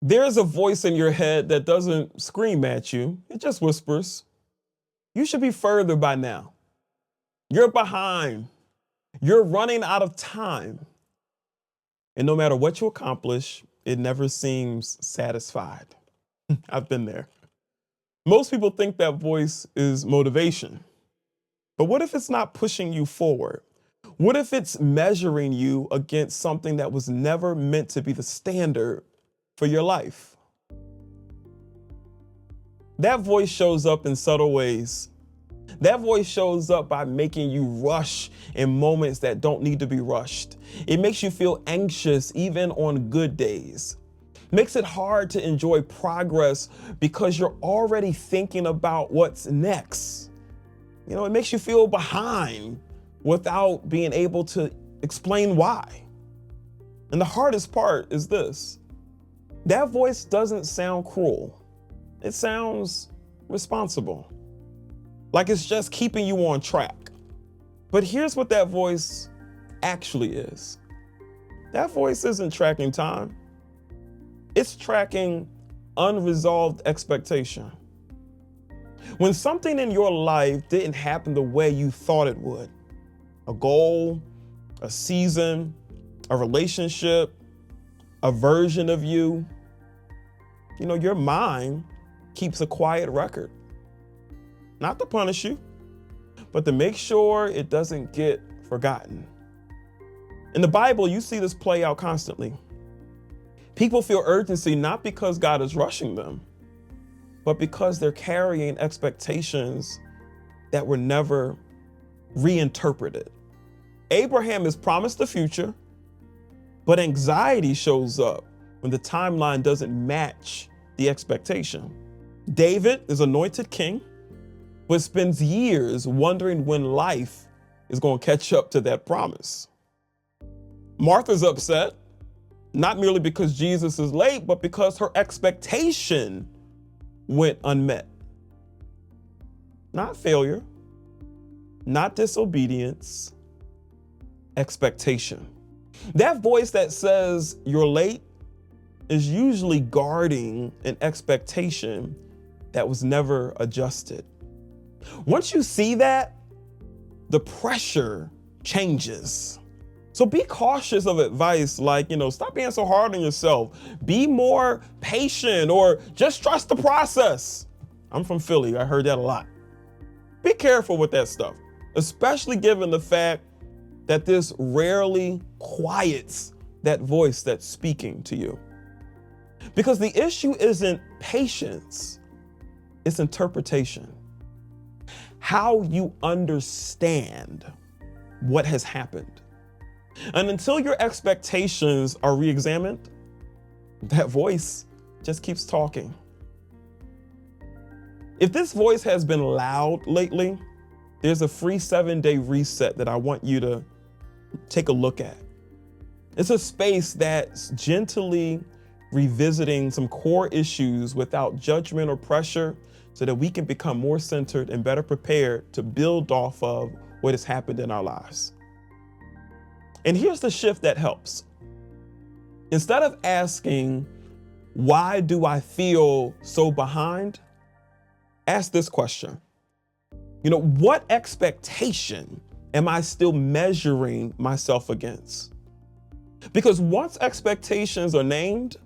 There's a voice in your head that doesn't scream at you, it just whispers. You should be further by now. You're behind. You're running out of time. And no matter what you accomplish, it never seems satisfied. I've been there. Most people think that voice is motivation. But what if it's not pushing you forward? What if it's measuring you against something that was never meant to be the standard for your life? That voice shows up in subtle ways. That voice shows up by making you rush in moments that don't need to be rushed. It makes you feel anxious even on good days. Makes it hard to enjoy progress because you're already thinking about what's next. It makes you feel behind without being able to explain why. And the hardest part is this: that voice doesn't sound cruel. It sounds responsible. Like it's just keeping you on track. But here's what that voice actually is. That voice isn't tracking time. It's tracking unresolved expectation. When something in your life didn't happen the way you thought it would, a goal, a season, a relationship, a version of you, your mind keeps a quiet record. Not to punish you, but to make sure it doesn't get forgotten. In the Bible, you see this play out constantly. People feel urgency not because God is rushing them, but because they're carrying expectations that were never reinterpreted. Abraham is promised the future, but anxiety shows up when the timeline doesn't match the expectation. David is anointed king, but spends years wondering when life is going to catch up to that promise. Martha's upset, not merely because Jesus is late, but because her expectation went unmet. Not failure, not disobedience, expectation. That voice that says you're late is usually guarding an expectation that was never adjusted. Once you see that, the pressure changes. So be cautious of advice like, stop being so hard on yourself. Be more patient, or just trust the process. I'm from Philly. I heard that a lot. Be careful with that stuff, especially given the fact that this rarely quiets that voice that's speaking to you. Because the issue isn't patience, it's interpretation. How you understand what has happened. And until your expectations are re-examined, that voice just keeps talking. If this voice has been loud lately, there's a free 7-day reset that I want you to take a look at. It's a space that's gently revisiting some core issues without judgment or pressure, so that we can become more centered and better prepared to build off of what has happened in our lives. And here's the shift that helps. Instead of asking, why do I feel so behind? Ask this question. What expectation am I still measuring myself against? Because once expectations are named,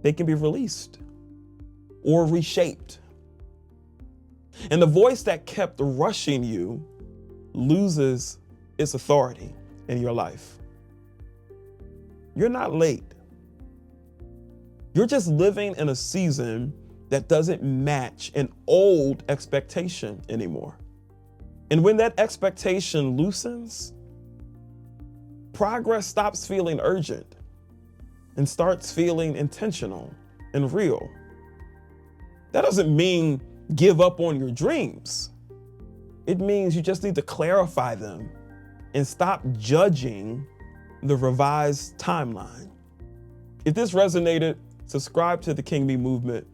they can be released or reshaped. And the voice that kept rushing you loses its authority in your life. You're not late. You're just living in a season that doesn't match an old expectation anymore. And when that expectation loosens, progress stops feeling urgent and starts feeling intentional and real. That doesn't mean give up on your dreams. It means you just need to clarify them and stop judging the revised timeline. If this resonated, subscribe to the King Me movement.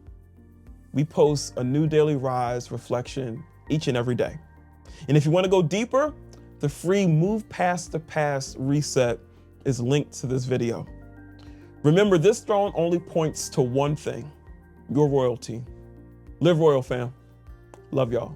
We post a new daily rise reflection each and every day. And if you want to go deeper, the free Move Past the Past reset is linked to this video. Remember, this throne only points to one thing: your royalty. Live royal, fam. Love y'all.